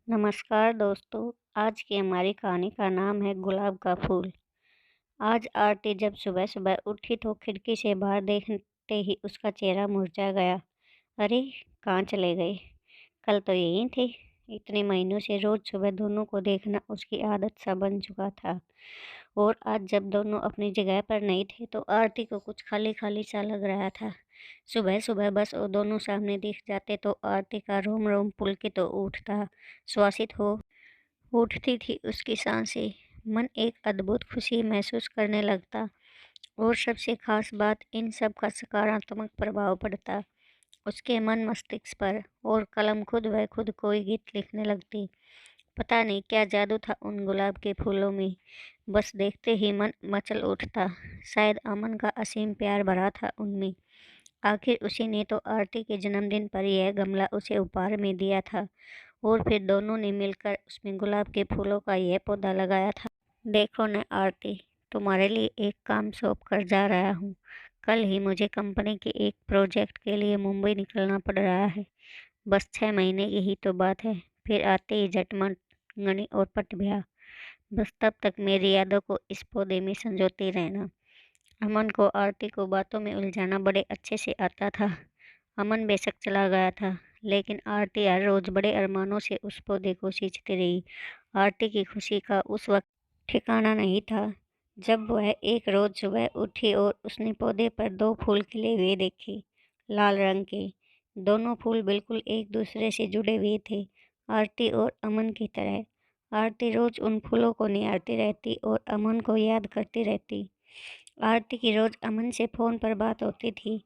नमस्कार दोस्तों। आज की हमारी कहानी का नाम है गुलाब का फूल। आज आरती जब सुबह सुबह उठी तो खिड़की से बाहर देखते ही उसका चेहरा मुरझा गया। अरे, कहाँ चले गए? कल तो यहीं थे। इतने महीनों से रोज सुबह दोनों को देखना उसकी आदत सा बन चुका था। और आज जब दोनों अपनी जगह पर नहीं थे तो आरती को कुछ खाली खाली सा लग रहा था। सुबह सुबह बस वो दोनों सामने दिख जाते तो आरती का रोम रोम पुलकित तो उठता, श्वासित हो उठती थी उसकी सांसें। मन एक अद्भुत खुशी महसूस करने लगता। और सबसे खास बात, इन सब का सकारात्मक प्रभाव पड़ता उसके मन मस्तिष्क पर, और कलम खुद ब खुद कोई गीत लिखने लगती। पता नहीं क्या जादू था उन गुलाब के फूलों में। बस देखते ही मन मचल उठता। शायद अमन का असीम प्यार भरा था उनमें। आखिर उसी ने तो आरती के जन्मदिन पर यह गमला उसे उपहार में दिया था। और फिर दोनों ने मिलकर उसमें गुलाब के फूलों का यह पौधा लगाया था। देखो न आरती, तुम्हारे लिए एक काम सौंप कर जा रहा हूँ। कल ही मुझे कंपनी के एक प्रोजेक्ट के लिए मुंबई निकलना पड़ रहा है। बस 6 महीने की ही तो बात है। फिर आते ही झटमट गणी और पट ब्याह। बस तब तक मेरी यादों को इस पौधे में संजोती रहना। अमन को आरती को बातों में उलझाना बड़े अच्छे से आता था। अमन बेशक चला गया था, लेकिन आरती हर रोज बड़े अरमानों से उस पौधे को सींचती रही। आरती की खुशी का उस वक्त ठिकाना नहीं था जब वह एक रोज सुबह उठी और उसने पौधे पर दो फूल खिले हुए देखे, लाल रंग के। दोनों फूल बिल्कुल एक दूसरे से जुड़े हुए थे, आरती और अमन की तरह। आरती रोज उन फूलों को निहारती रहती और अमन को याद करती रहती। आरती की रोज अमन से फोन पर बात होती थी।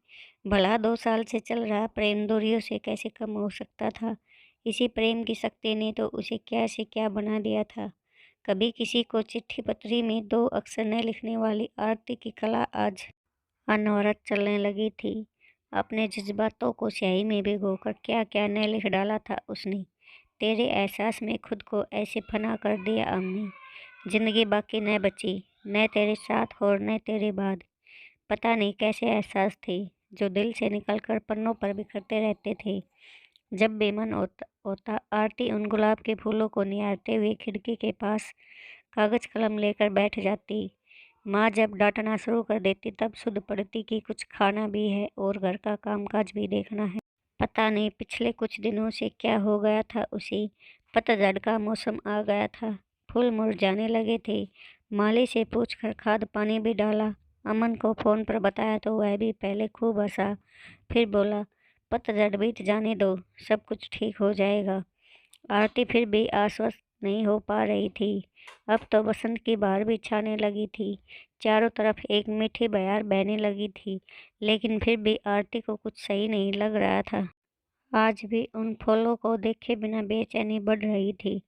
भला 2 साल से चल रहा प्रेम दूरियों से कैसे कम हो सकता था? इसी प्रेम की शक्ति ने तो उसे क्या से क्या बना दिया था। कभी किसी को चिट्ठी पत्री में 2 अक्षर न लिखने वाली आरती की कला आज अनवरत चलने लगी थी। अपने जज्बातों को स्याही में भिगोकर क्या क्या न लिख डाला था उसने। तेरे एहसास में खुद को ऐसे फना कर दिया हमने, जिंदगी बाकी न बची, न तेरे साथ और न तेरे बाद। पता नहीं कैसे एहसास थे जो दिल से निकलकर पन्नों पर बिखरते रहते थे। जब बेमन होता आरती उन गुलाब के फूलों को निहारते हुए खिड़की के पास कागज कलम लेकर बैठ जाती। माँ जब डांटना शुरू कर देती तब सुध पड़ती कि कुछ खाना भी है और घर का कामकाज भी देखना है। पता नहीं पिछले कुछ दिनों से क्या हो गया था उसे। पतझड़ का मौसम आ गया था, फूल मुरझाने लगे थे। माली से पूछकर खाद पानी भी डाला। अमन को फोन पर बताया तो वह भी पहले खूब हंसा, फिर बोला पतझड़ बीत जाने दो, सब कुछ ठीक हो जाएगा। आरती फिर भी आश्वस्त नहीं हो पा रही थी। अब तो बसंत की बहार भी छाने लगी थी। चारों तरफ एक मीठी बयार बहने लगी थी, लेकिन फिर भी आरती को कुछ सही नहीं लग रहा था। आज भी उन फूलों को देखे बिना बेचैनी बढ़ रही थी।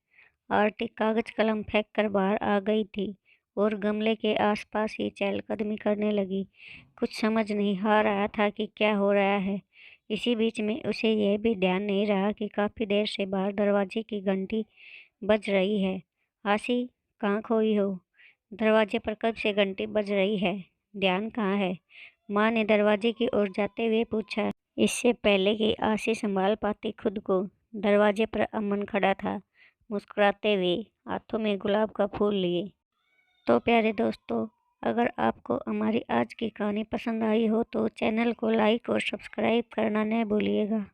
आरती कागज कलम फेंक कर बाहर आ गई थी और गमले के आसपास ही चहलकदमी करने लगी। कुछ समझ नहीं आ रहा था कि क्या हो रहा है। इसी बीच में उसे यह भी ध्यान नहीं रहा कि काफी देर से बाहर दरवाजे की घंटी बज रही है। आशी, कहाँ खोई हो? दरवाजे पर कब से घंटी बज रही है? ध्यान कहाँ है? माँ ने दरवाजे की ओर जाते हुए पूछा। इससे पहले कि आशी संभाल पाती खुद को, दरवाजे पर अमन खड़ा था, मुस्कुराते हुए, हाथों में गुलाब का फूल लिए। तो प्यारे दोस्तों, अगर आपको हमारी आज की कहानी पसंद आई हो तो चैनल को लाइक और सब्सक्राइब करना न भूलिएगा।